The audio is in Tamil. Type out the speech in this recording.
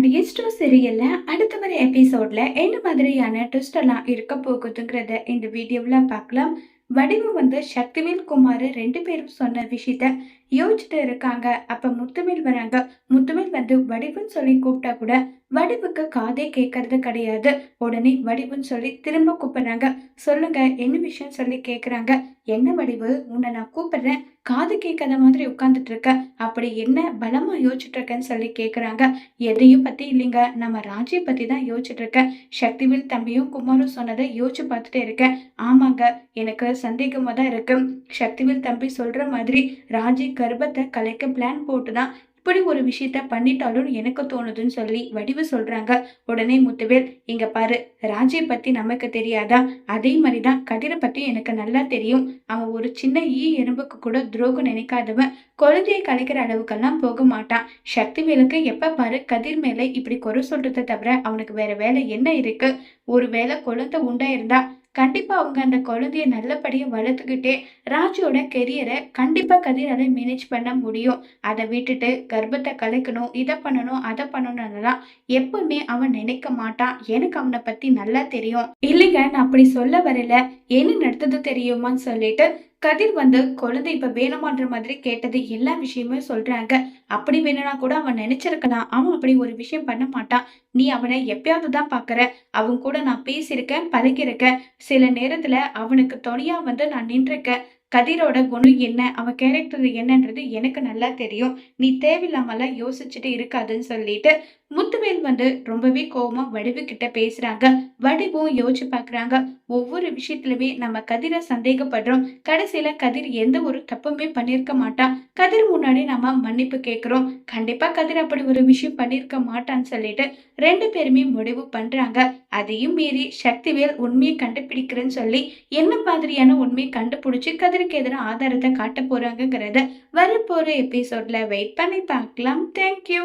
டிஎஸ்டோ சீரியல்ல அடுத்த வர எபிசோட்ல என்ன மாதிரியான ட்விஸ்ட் எல்லாம் இருக்க போகுதுங்கிறத இந்த வீடியோல பார்க்கலாம். வடிவு சக்திவேல் குமார் 2 பேரும் சொன்ன விஷயத்த யோசிச்சுட்டு இருக்காங்க. அப்ப முத்துவேல் வராங்க. முத்துவேல் வடிவுன்னு சொல்லி கூப்பிட்டா கூட வடிவுக்கு காதே கேட்கறது கிடையாது. உடனே வடிவுன்னு சொல்லி திரும்ப கூப்பிடுறாங்க. சொல்லுங்க என்ன விஷயம் சொல்லி கேக்குறாங்க. என்ன வடிவு, உன்னை நான் கூப்பிடுறேன், காது கேட்காத மாதிரி உட்கார்ந்துட்டு இருக்க, அப்படி என்ன பலமா யோசிச்சுட்டு இருக்கேன்னு சொல்லி கேக்குறாங்க. எதையும் பத்தி இல்லைங்க, நம்ம ராஜியை பத்தி தான் யோசிச்சுட்டு இருக்கேன். சக்திவேல் தம்பியும் குமாரும் சொன்னதை யோசிச்சு பார்த்துட்டே இருக்கேன். ஆமாங்க, எனக்கு சந்தேகமா தான் இருக்கு. சக்திவேல் தம்பி சொல்ற மாதிரி ராஜி கர்ப்பத்தை கலைக்க பிளான் போட்டுதான் இப்படி ஒரு விஷயத்த பண்ணிட்டாலும் எனக்கு தோணுதுன்னு சொல்லி வடிவு சொல்றாங்க. உடனே முத்துவேல், இங்க பாரு, ராஜியை பத்தி நமக்கு தெரியாதா? அதே மாதிரிதான் கதிரை பத்தி எனக்கு நல்லா தெரியும். அவன் ஒரு சின்ன எறும்புக்கு கூட துரோகம் நினைக்காதவன். குழந்தையை கலைக்கிற அளவுக்கெல்லாம் போக மாட்டான். சக்திவேலுக்கு எப்ப பாரு கதிர் மேல இப்படி குறை சொல்றதை தவிர அவனுக்கு வேற வேலை என்ன இருக்கு? ஒரு வேளை குழந்தை உண்டாயிருந்தா கண்டிப்பா அவங்க அந்த குழந்தைய நல்லபடியா வளர்த்துக்கிட்டே ராஜியோட கெரியரை கண்டிப்பா கதிரால மேனேஜ் பண்ண முடியும். அதை விட்டுட்டு கர்ப்பத்தை கலைக்கணும், இதை பண்ணணும், அதை பண்ணணும்னுலாம் எப்பவுமே அவன் நினைக்க மாட்டான். எனக்கு அவனை பத்தி நல்லா தெரியும். இல்லைங்க, நான் அப்படி சொல்ல வரல, என்ன நடந்தது தெரியுமான்னு சொல்லிட்டு கதிர் குழந்தை இப்ப வேணுமான்ற மாதிரி கேட்டது எல்லா விஷயமே சொல்றாங்க. அப்படி வேணும்னா கூட அவன் நினைச்சிருக்கலாம். அவன் அப்படி ஒரு விஷயம் பண்ண மாட்டான். நீ அவனை எப்பயாவது தான் பாக்குற. அவன் கூட நான் பேசியிருக்கேன், பழகியிருக்கேன். சில நேரத்துல அவனுக்கு துணையா நான் நின்றுருக்கேன். கதிரோட குணம் என்ன, அவன் கேரக்டர் என்னன்றது எனக்கு நல்லா தெரியும். நீ தேவையில்லாமலாம் யோசிச்சுட்டு இருக்காதுன்னு சொல்லிட்டு முத்துவேல் ரொம்பவே கோவமா வடிவு கிட்ட பேசுறாங்க. வடிவும் யோசிச்சு பாக்குறாங்க. ஒவ்வொரு விஷயத்திலுமே நம்ம கதிரை சந்தேகப்படுறோம். கடைசியில கதிர் எந்த ஒரு தப்புமே பண்ணிருக்க மாட்டான். கதிர் முன்னாடி நம்ம மன்னிப்பு கேட்கிறோம். கண்டிப்பா கதிர் அப்படி ஒரு விஷயம் பண்ணிருக்க மாட்டான்னு சொல்லிட்டு 2 பேருமே முடிவு பண்றாங்க. அதையும் மீறி சக்திவேல் உண்மையை கண்டுபிடிக்கிறேன்னு சொல்லி என்ன மாதிரியான உண்மையை கண்டுபிடிச்சு கதிருக்கு எதிராக ஆதாரத்தை காட்ட போறாங்கிறத வரப்போற எபிசோட்ல வெயிட் பண்ணி பார்க்கலாம். தேங்க்யூ.